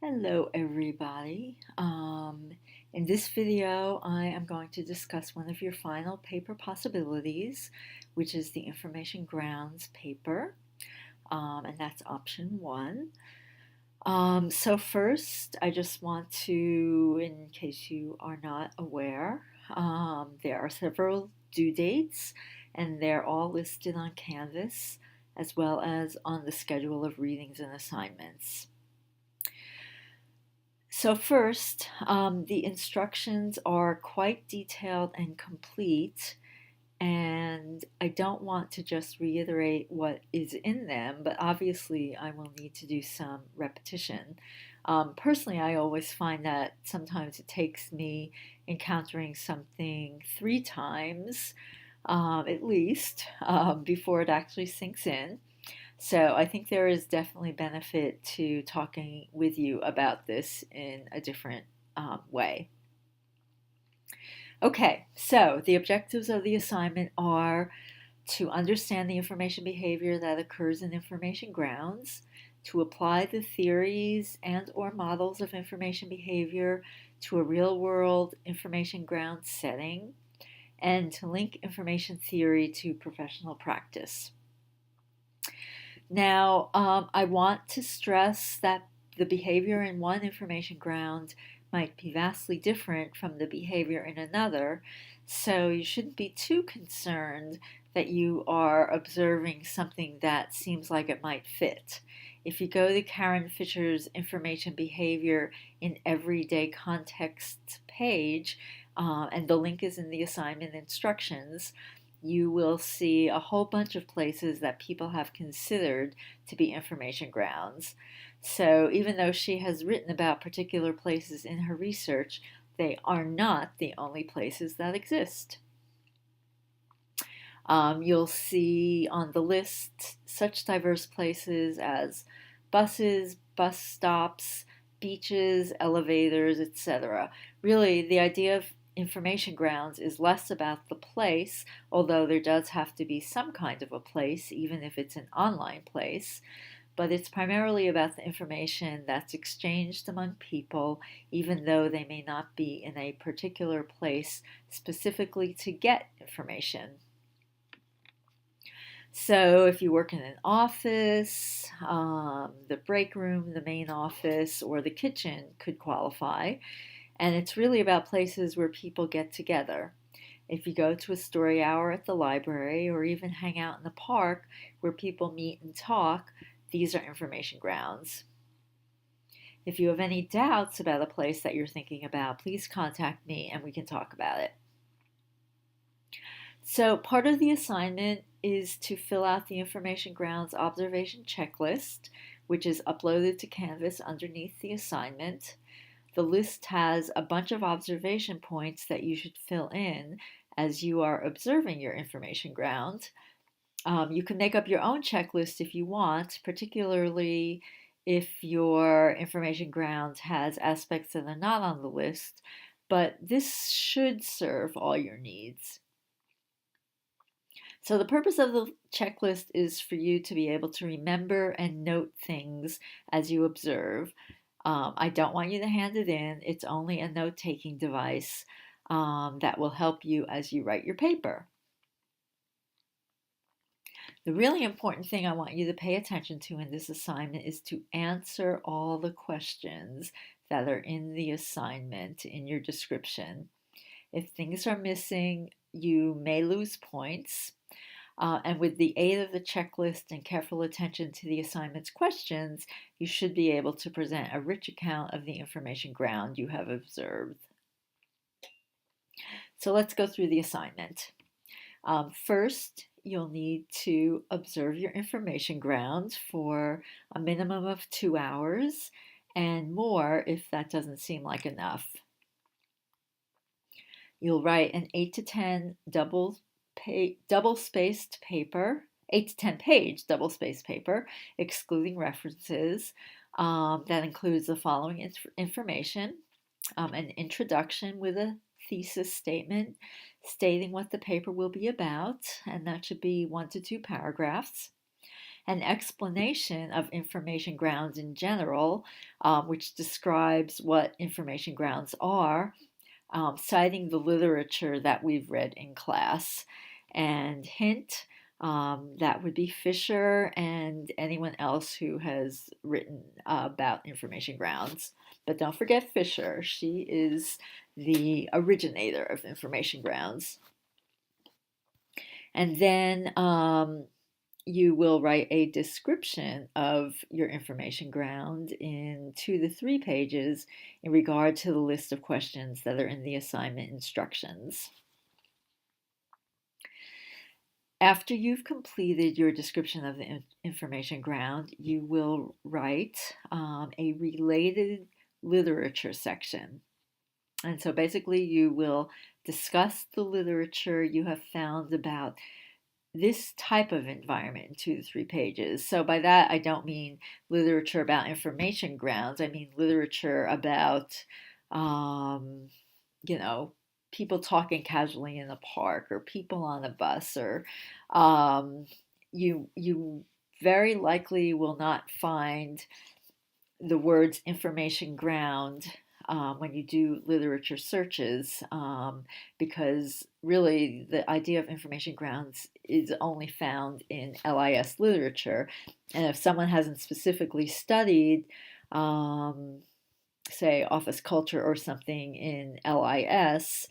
Hello everybody. In this video I am going to discuss one of your final paper possibilities, which is the information grounds paper, and that's option one. So first I just want to, in case you are not aware, there are several due dates and they're all listed on Canvas as well as on the schedule of readings and assignments. So first, the instructions are quite detailed and complete, and I don't want to just reiterate what is in them, but obviously I will need to do some repetition. Personally, I always find that sometimes it takes me encountering something three times, at least, before it actually sinks in. So I think there is definitely benefit to talking with you about this in a different way. Okay, so the objectives of the assignment are to understand the information behavior that occurs in information grounds, to apply the theories and or models of information behavior to a real-world information grounds setting, and to link information theory to professional practice. Now, I want to stress that the behavior in one information ground might be vastly different from the behavior in another, so you shouldn't be too concerned that you are observing something that seems like it might fit. If you go to Karen Fisher's information behavior in everyday context page, and the link is in the assignment instructions, you will see a whole bunch of places that people have considered to be information grounds. So even though she has written about particular places in her research, they are not the only places that exist. You'll see on the list such diverse places as buses, bus stops, beaches, elevators, etc. Really, the idea of information grounds is less about the place, although there does have to be some kind of a place, even if it's an online place. But it's primarily about the information that's exchanged among people, even though they may not be in a particular place specifically to get information. So if you work in an office, the break room, the main office, or the kitchen could qualify. And it's really about places where people get together. If you go to a story hour at the library or even hang out in the park where people meet and talk, these are information grounds. If you have any doubts about a place that you're thinking about, please contact me and we can talk about it. So part of the assignment is to fill out the information grounds observation checklist, which is uploaded to Canvas underneath the assignment. The list has a bunch of observation points that you should fill in as you are observing your information ground. You can make up your own checklist if you want, particularly if your information ground has aspects that are not on the list, but this should serve all your needs. So the purpose of the checklist is for you to be able to remember and note things as you observe. I don't want you to hand it in. It's only a note-taking device that will help you as you write your paper. The really important thing I want you to pay attention to in this assignment is to answer all the questions that are in the assignment in your description. If things are missing, you may lose points. And with the aid of the checklist and careful attention to the assignment's questions, you should be able to present a rich account of the information ground you have observed. So let's go through the assignment. First, you'll need to observe your information ground for a minimum of 2 hours and more if that doesn't seem like enough. You'll write an 8 to 10 double-spaced paper, 8 to 10 page double-spaced paper, excluding references. That includes the following information: an introduction with a thesis statement stating what the paper will be about, and that should be 1 to 2 paragraphs. an explanation of information grounds in general, which describes what information grounds are, citing the literature that we've read in class. And hint, that would be Fisher and anyone else who has written about information grounds. But don't forget Fisher. She is the originator of information grounds. And then you will write a description of your information ground in 2 to 3 pages in regard to the list of questions that are in the assignment instructions. After you've completed your description of the information ground, you will write a related literature section. And so basically you will discuss the literature you have found about this type of environment in 2 to 3 pages. So by that, I don't mean literature about information grounds. I mean literature about, you know, people talking casually in a park or people on a bus, or you very likely will not find the words information ground when you do literature searches, because really the idea of information grounds is only found in LIS literature. And if someone hasn't specifically studied, say, office culture or something in LIS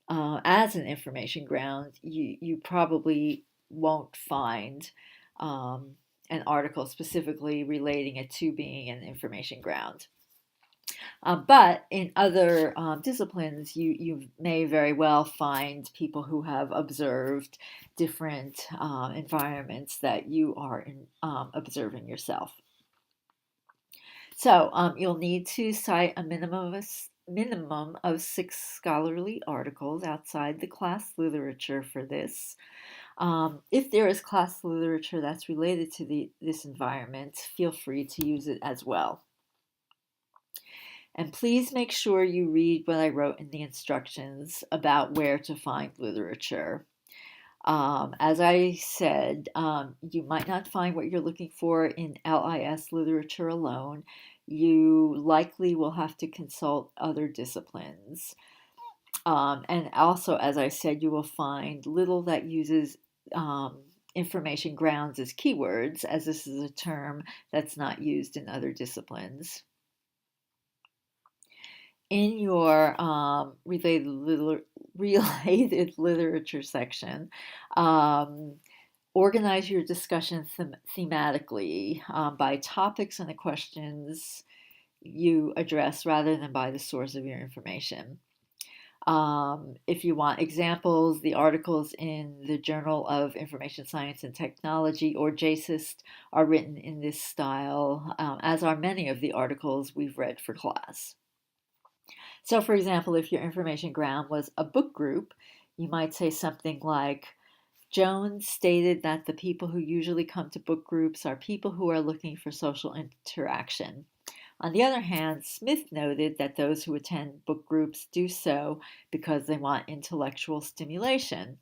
as an information ground, you probably won't find an article specifically relating it to being an information ground. But in other disciplines, you may very well find people who have observed different environments that you are observing yourself. So you'll need to cite a minimum of 6 scholarly articles outside the class literature for this. If there is class literature that's related to this environment, feel free to use it as well. And please make sure you read what I wrote in the instructions about where to find literature. As I said, you might not find what you're looking for in LIS literature alone. You likely will have to consult other disciplines. And also, as I said, you will find little that uses information grounds as keywords, as this is a term that's not used in other disciplines. In your related literature section, organize your discussion thematically by topics and the questions you address rather than by the source of your information. If you want examples, the articles in the Journal of Information Science and Technology, or JSIST, are written in this style, as are many of the articles we've read for class. So, for example, if your information ground was a book group, you might say something like, Jones stated that the people who usually come to book groups are people who are looking for social interaction. On the other hand, Smith noted that those who attend book groups do so because they want intellectual stimulation.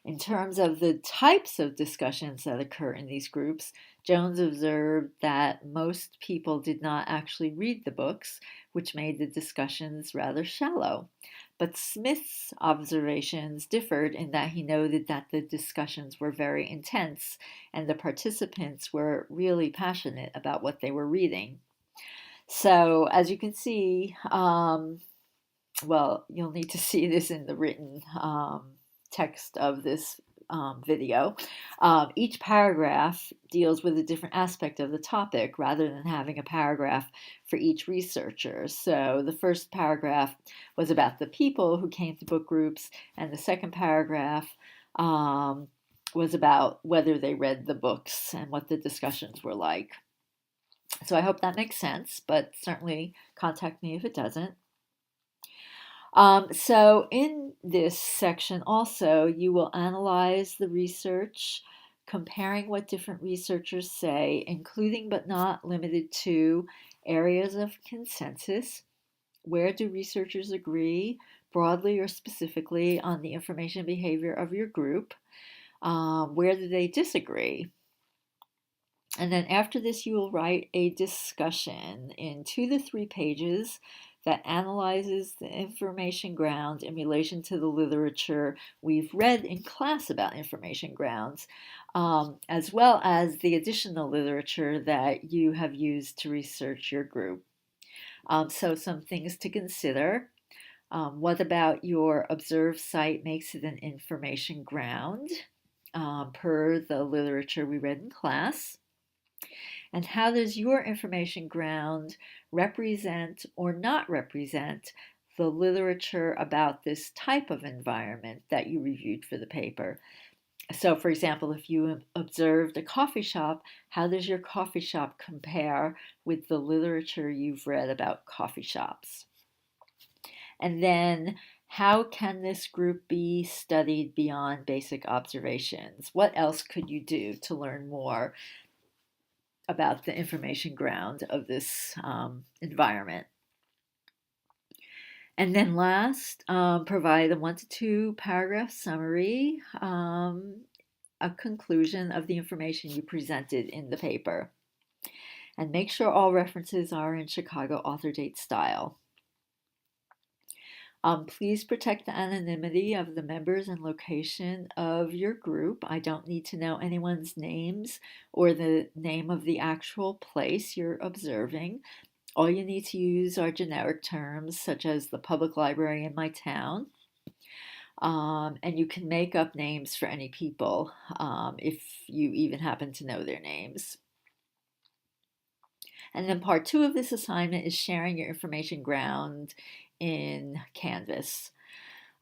In terms of the types of discussions that occur in these groups, Jones observed that most people did not actually read the books, which made the discussions rather shallow. But Smith's observations differed in that he noted that the discussions were very intense and the participants were really passionate about what they were reading. So, as you can see, well, you'll need to see this in the written text of this video. Each paragraph deals with a different aspect of the topic rather than having a paragraph for each researcher. So the first paragraph was about the people who came to book groups, and the second paragraph was about whether they read the books and what the discussions were like. So I hope that makes sense, but certainly contact me if it doesn't. So in this section also, you will analyze the research, comparing what different researchers say, including but not limited to areas of consensus. Where do researchers agree, broadly or specifically, on the information behavior of your group? Where do they disagree? And then after this, you will write a discussion in 2 to 3 pages that analyzes the information ground in relation to the literature we've read in class about information grounds, as well as the additional literature that you have used to research your group. So some things to consider. What about your observed site makes it an information ground per the literature we read in class? And how does your information ground represent or not represent the literature about this type of environment that you reviewed for the paper? So, for example, if you observed a coffee shop, how does your coffee shop compare with the literature you've read about coffee shops? And then, how can this group be studied beyond basic observations? What else could you do to learn more about the information ground of this environment? And then last, provide a 1 to 2 paragraph summary, a conclusion of the information you presented in the paper. And make sure all references are in Chicago author date style. Please protect the anonymity of the members and location of your group. I don't need to know anyone's names or the name of the actual place you're observing. All you need to use are generic terms such as the public library in my town. And you can make up names for any people if you even happen to know their names. And then part 2 of this assignment is sharing your information ground in Canvas.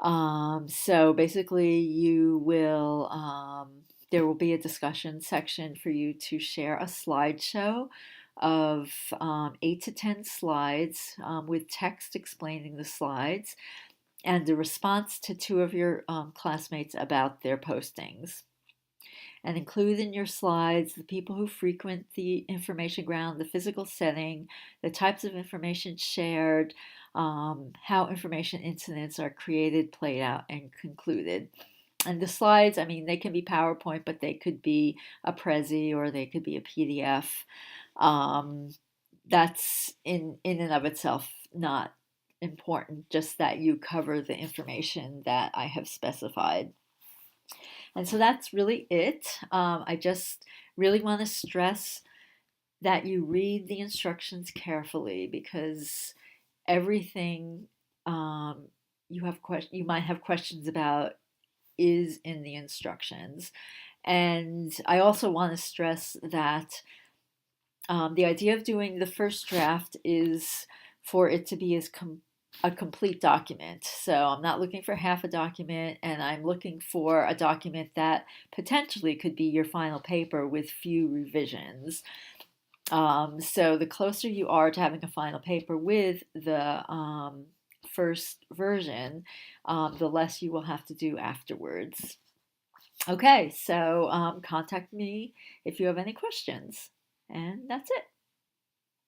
So basically there will be a discussion section for you to share a slideshow of 8 to 10 slides with text explaining the slides and a response to 2 of your classmates about their postings. And include in your slides the people who frequent the information ground, the physical setting, the types of information shared, how information incidents are created, played out, and concluded. And the slides, I mean, they can be PowerPoint, but they could be a Prezi or they could be a PDF. That's in and of itself not important, just that you cover the information that I have specified. And so that's really it. I just really want to stress that you read the instructions carefully because everything you might have questions about is in the instructions. And I also want to stress that the idea of doing the first draft is for it to be a complete document. So I'm not looking for half a document, and I'm looking for a document that potentially could be your final paper with few revisions. So the closer you are to having a final paper with the first version, the less you will have to do afterwards. Okay, so contact me if you have any questions. And that's it.